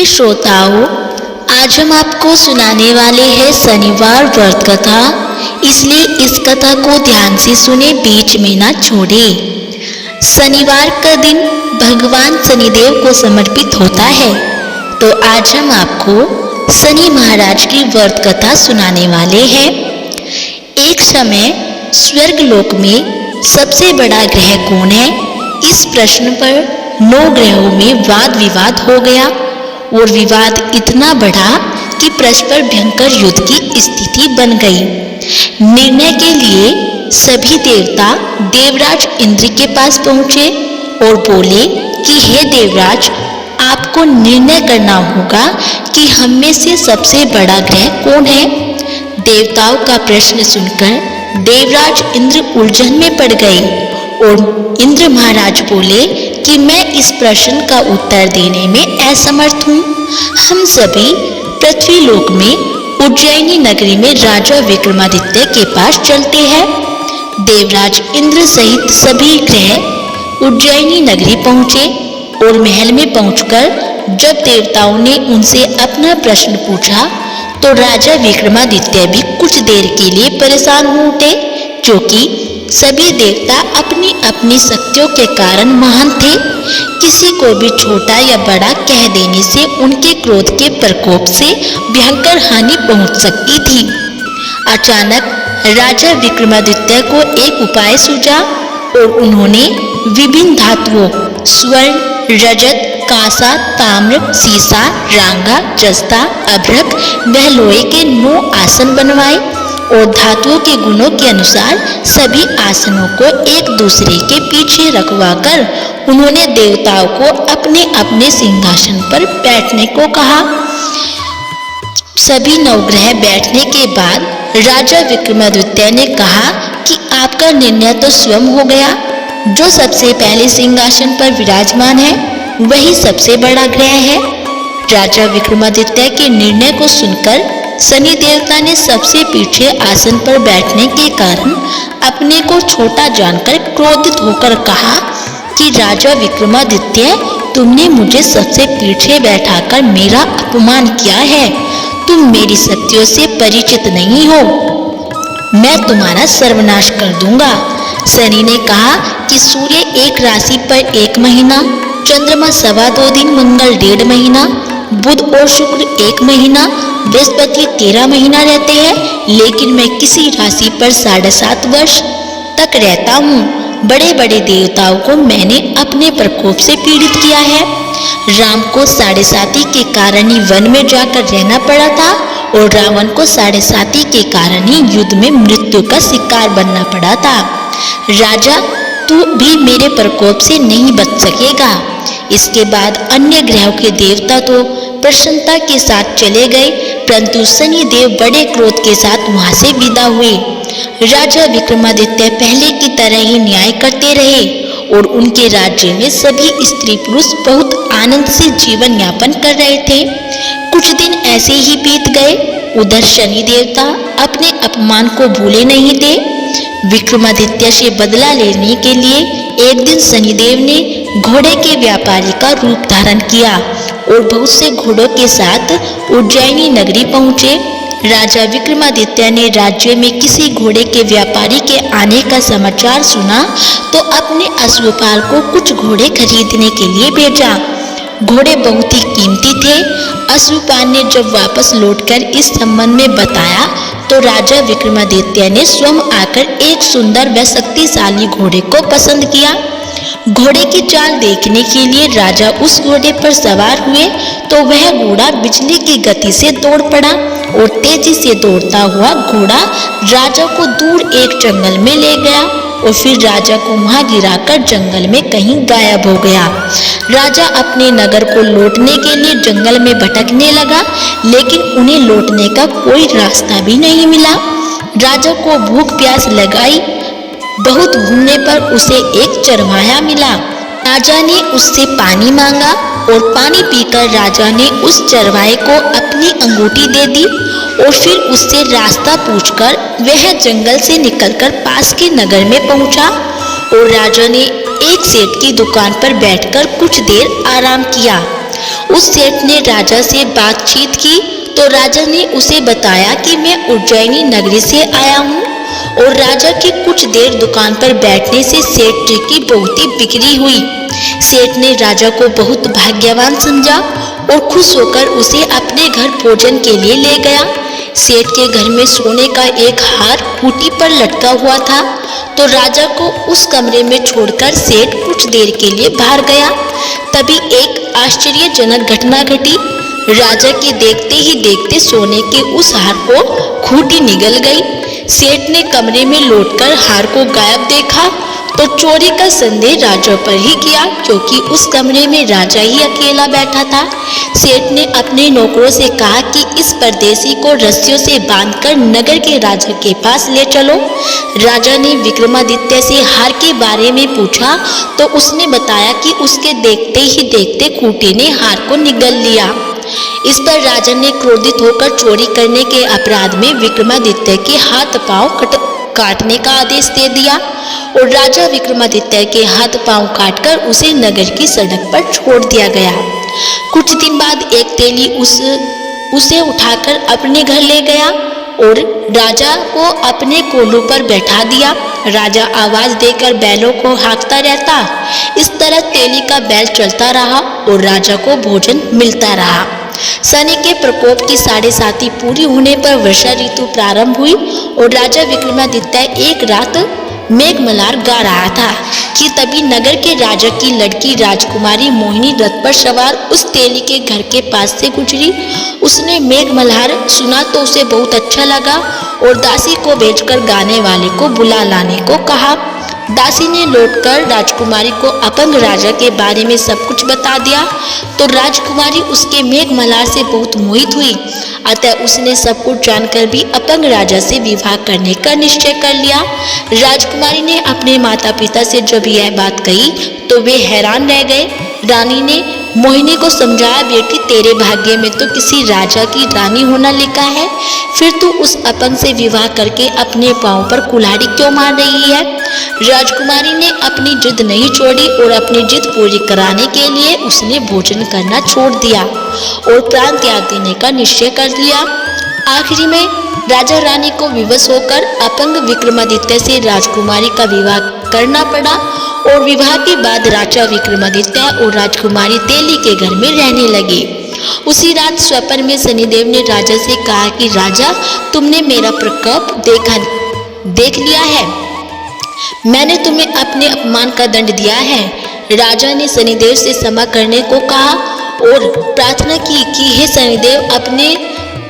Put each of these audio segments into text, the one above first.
श्रोताओं, आज हम आपको सुनाने वाले हैं शनिवार व्रत कथा। इसलिए इस कथा को ध्यान से सुने, बीच में ना छोड़े। शनिवार का दिन भगवान शनिदेव को समर्पित होता है, तो आज हम आपको शनि महाराज की व्रत कथा सुनाने वाले हैं। एक समय स्वर्ग लोक में सबसे बड़ा ग्रह कौन है, इस प्रश्न पर 9 ग्रहों में वाद विवाद हो गया और विवाद इतना बढ़ा कि परस्पर भयंकर युद्ध की स्थिति बन गई। निर्णय के लिए सभी देवता देवराज इंद्र के पास पहुंचे और बोले कि हे देवराज, आपको निर्णय करना होगा कि हम में से सबसे बड़ा ग्रह कौन है। देवताओं का प्रश्न सुनकर देवराज इंद्र उलझन में पड़ गए और इंद्र महाराज बोले कि मैं इस प्रश्न का उत्तर देने में असमर्थ हूँ। हम सभी पृथ्वी लोक में उज्जैनी नगरी में राजा विक्रमादित्य के पास चलते हैं। देवराज इंद्र सहित सभी ग्रह उज्जैनी नगरी पहुँचे और महल में पहुंचकर जब देवताओं ने उनसे अपना प्रश्न पूछा तो राजा विक्रमादित्य भी कुछ देर के लिए परेशान हो उठे, क्योंकि सभी देवता अपनी अपनी शक्तियों के कारण महान थे। किसी को भी छोटा या बड़ा कह देने से उनके क्रोध के प्रकोप से भयंकर हानि पहुंच सकती थी। अचानक राजा विक्रमादित्य को एक उपाय सूझा और उन्होंने विभिन्न धातुओं स्वर्ण, रजत, कांसा, ताम्र, सीसा, रांगा, जस्ता, अभ्रक व लोहे के 9 आसन बनवाए और धातुओं के गुणों के अनुसार सभी आसनों को एक दूसरे के पीछे रखवाकर उन्होंने देवताओं को अपने अपने सिंहासन पर बैठने को कहा। सभी नवग्रह बैठने के बाद राजा विक्रमादित्य ने कहा कि आपका निर्णय तो स्वयं हो गया। जो सबसे पहले सिंहासन पर विराजमान है वही सबसे बड़ा ग्रह है। राजा विक्रमादित्य के निर्णय को सुनकर शनि देवता ने सबसे पीछे आसन पर बैठने के कारण अपने को छोटा जानकर क्रोधित होकर कहा कि राजा विक्रमादित्य, तुमने मुझे सबसे पीछे बैठाकर मेरा अपमान किया है। तुम मेरी शक्तियों से परिचित नहीं हो, मैं तुम्हारा सर्वनाश कर दूंगा। शनि ने कहा कि सूर्य एक राशि पर 1 महीना, चंद्रमा 2.25 दिन, मंगल 1.5 महीना, बुध और शुक्र 1 महीना, बृहस्पति 13 महीना रहते हैं, लेकिन मैं किसी राशि पर 7.5 वर्ष तक रहता हूँ। बड़े बड़े देवताओं को मैंने अपने प्रकोप से पीड़ित किया है। राम को 7.5 के कारण ही वन में जाकर रहना पड़ा था और रावण को 7.5 के कारण ही युद्ध में मृत्यु का शिकार बनना पड़ा था। राजा, तू भी मेरे प्रकोप से नहीं बच सकेगा। इसके बाद अन्य ग्रहों के देवता तो प्रसन्नता के साथ चले गए, परंतु शनि देव बड़े क्रोध के साथ वहां से विदा हुए। राजा विक्रमादित्य पहले की तरह ही न्याय करते रहे और उनके राज्य में सभी स्त्री पुरुष बहुत आनंद से जीवन यापन कर रहे थे। कुछ दिन ऐसे ही बीत गए। उधर शनि देवता अपने अपमान को भूले नहीं थे। विक्रमादित्य से बदला लेने के लिए एक दिन शनिदेव ने घोड़े के व्यापारी का रूप धारण किया और बहुत से घोड़ों के साथ उज्जैनी नगरी पहुंचे। राजा विक्रमादित्य ने राज्य में किसी घोड़े के व्यापारी के आने का समाचार सुना तो अपने अश्वपाल को कुछ घोड़े खरीदने के लिए भेजा। घोड़े बहुत ही कीमती थे। अश्वपाल ने जब वापस लौटकर इस संबंध में बताया तो राजा विक्रमादित्य ने स्वयं आकर एक सुंदर व शक्तिशाली घोड़े को पसंद किया। घोड़े की चाल देखने के लिए राजा उस घोड़े पर सवार हुए तो वह घोड़ा बिजली की गति से दौड़ पड़ा और तेजी से दौड़ता हुआ घोड़ा राजा को दूर एक जंगल में ले गया और फिर राजा को वहां गिराकर जंगल में कहीं गायब हो गया। राजा अपने नगर को लौटने के लिए जंगल में भटकने लगा, लेकिन उन्हें लौटने का कोई रास्ता भी नहीं मिला। राजा को भूख प्यास लगाई। बहुत घूमने पर उसे एक चरवाहा मिला। राजा ने उससे पानी मांगा और पानी पीकर राजा ने उस चरवाहे को अपनी अंगूठी दे दी और फिर उससे रास्ता पूछकर वह जंगल से निकलकर पास के नगर में पहुंचा और राजा ने एक सेठ की दुकान पर बैठकर कुछ देर आराम किया। उस सेठ ने राजा से बातचीत की तो राजा ने उसे बताया कि मैं उज्जैनी नगरी से आया हूँ और राजा की कुछ देर दुकान पर बैठने से सेठ जी की बहुत ही बिक्री हुई। सेठ ने राजा को बहुत भाग्यवान समझा और खुश होकर उसे अपने घर भोजन के लिए ले गया। सेठ के घर में सोने का एक हार खूंटी पर लटका हुआ था तो राजा को उस कमरे में छोड़कर सेठ कुछ देर के लिए बाहर गया। तभी एक आश्चर्यजनक घटना घटी। राजा के देखते ही देखते सोने के उस हार को खूंटी निगल गई। सेठ ने कमरे में लौटकर हार को गायब देखा तो चोरी का संदेह राजा पर ही किया क्योंकि उस कमरे में राजा ही अकेला बैठा था। सेठ ने अपने नौकरों से कहा कि इस परदेसी को रस्सियों से बांधकर नगर के राजा के पास ले चलो। राजा ने विक्रमादित्य से हार के बारे में पूछा तो उसने बताया कि उसके देखते ही देखते खूंटी ने हार को निगल लिया। इस पर राजा ने क्रोधित होकर चोरी करने के अपराध में विक्रमादित्य के हाथ पांव काटने का आदेश दे दिया और राजा विक्रमादित्य के हाथ पांव काटकर उसे नगर की सड़क पर छोड़ दिया गया। कुछ दिन बाद एक तेली उसे उठाकर अपने घर ले गया और राजा को अपने कोल्हू पर बैठा दिया। राजा आवाज देकर बैलों को हाँकता रहता। इस तरह तेली का बैल चलता रहा और राजा को भोजन मिलता रहा। शनि के प्रकोप की 7.5 पूरी होने पर वर्षा ऋतु प्रारंभ हुई और राजा विक्रमादित्य एक रात मेघमल्हार गा रहा था कि तभी नगर के राजा की लड़की राजकुमारी मोहिनी रथ पर सवार उस तेली के घर के पास से गुजरी। उसने मेघमल्हार सुना तो उसे बहुत अच्छा लगा और दासी को भेजकर गाने वाले को बुला लाने को कहा। दासी ने लौटकर राजकुमारी को अपंग राजा के बारे में सब कुछ बता दिया तो राजकुमारी उसके मेघमल्हार से बहुत मोहित हुई। अतः उसने सब कुछ जानकर भी अपंग राजा से विवाह करने का निश्चय कर लिया। राजकुमारी ने अपने माता पिता से जब यह बात कही तो वे हैरान रह गए। रानी ने मोहिनी को समझाया, बेटी तेरे भाग्य में तो किसी राजा की रानी होना लिखा है, फिर तू उस अपंग से विवाह करके अपने पांव पर कुल्हाड़ी क्यों मार रही है। राजकुमारी ने अपनी जिद नहीं छोड़ी और अपनी जिद पूरी कराने के लिए उसने भोजन करना छोड़ दिया और प्राण त्याग देने का निश्चय कर लिया। आखिरी में राजा रानी को विवश होकर अपंग विक्रमादित्य से राजकुमारी का विवाह करना पड़ा और विवाह के बाद राजा विक्रमादित्य और राजकुमारी तेली के घर में रहने लगे। उसी रात स्वप्न में शनिदेव ने राजा से कहा कि राजा, तुमने मेरा प्रकोप देख लिया है, मैंने तुम्हें अपने अपमान का दंड दिया है। राजा ने शनिदेव से क्षमा करने को कहा और प्रार्थना की कि हे शनिदेव,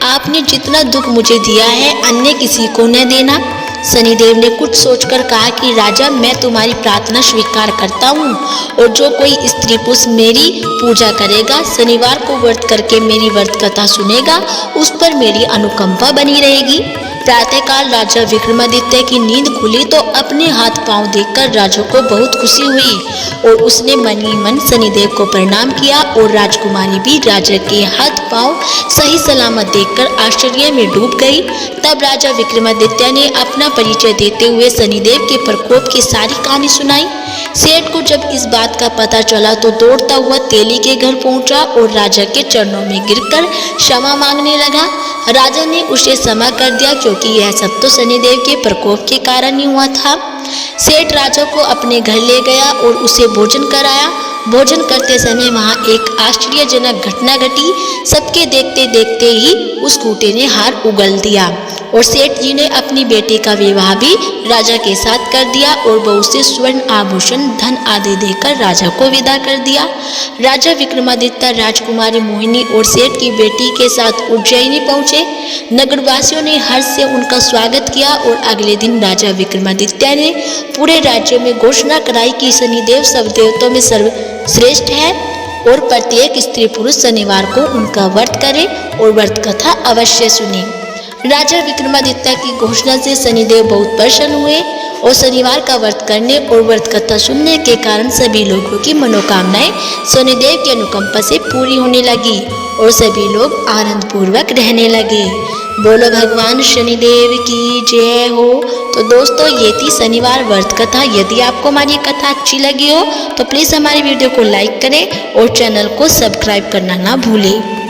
आपने जितना दुख मुझे दिया है अन्य किसी को न देना। शनिदेव ने कुछ सोचकर कहा कि राजा, मैं तुम्हारी प्रार्थना स्वीकार करता हूँ और जो कोई स्त्री पुरुष मेरी पूजा करेगा, शनिवार को व्रत करके मेरी व्रत कथा सुनेगा, उस पर मेरी अनुकंपा बनी रहेगी। प्रातःकाल राजा विक्रमादित्य की नींद खुली तो अपने हाथ पांव देखकर राजा को बहुत खुशी हुई और उसने मन ही मन शनिदेव को प्रणाम किया और राजकुमारी भी राजा के हाथ पांव सही सलामत देखकर आश्चर्य में डूब गई। तब राजा विक्रमादित्य ने अपना परिचय देते हुए शनिदेव के प्रकोप की सारी कहानी सुनाई। सेठ को जब इस बात का पता चला तो दौड़ता हुआ तेली के घर पहुंचा और राजा के चरणों में गिरकर क्षमा मांगने लगा। राजा ने उसे क्षमा कर दिया क्योंकि यह सब तो शनिदेव के प्रकोप के कारण ही हुआ था। सेठ राजा को अपने घर ले गया और उसे भोजन कराया। भोजन करते समय वहां एक आश्चर्यजनक घटना घटी। सबके देखते देखते ही उस खूंटे ने हार उगल दिया और सेठ जी ने अपनी बेटी का विवाह भी राजा के साथ कर दिया और बहुत से स्वर्ण आभूषण धन आदि देकर राजा को विदा कर दिया। राजा विक्रमादित्य राजकुमारी मोहिनी और सेठ की बेटी के साथ उज्जैनी पहुंचे। नगरवासियों ने हर्ष से उनका स्वागत किया और अगले दिन राजा विक्रमादित्य ने पूरे राज्य में घोषणा कराई कि शनिदेव सब देवताओं में सर्वश्रेष्ठ है और प्रत्येक स्त्री पुरुष शनिवार को उनका व्रत करे और व्रत कथा अवश्य सुने। राजा विक्रमादित्य की घोषणा से शनिदेव बहुत प्रसन्न हुए और शनिवार का व्रत करने और व्रत कथा सुनने के कारण सभी लोगों की मनोकामनाएं शनिदेव की अनुकंपा से पूरी होने लगी और सभी लोग आनंद पूर्वक रहने लगे। बोलो भगवान शनिदेव की जय हो। तो दोस्तों ये थी शनिवार व्रत कथा। यदि आपको हमारी कथा अच्छी लगी हो तो प्लीज़ हमारी वीडियो को लाइक करें और चैनल को सब्सक्राइब करना ना भूलें।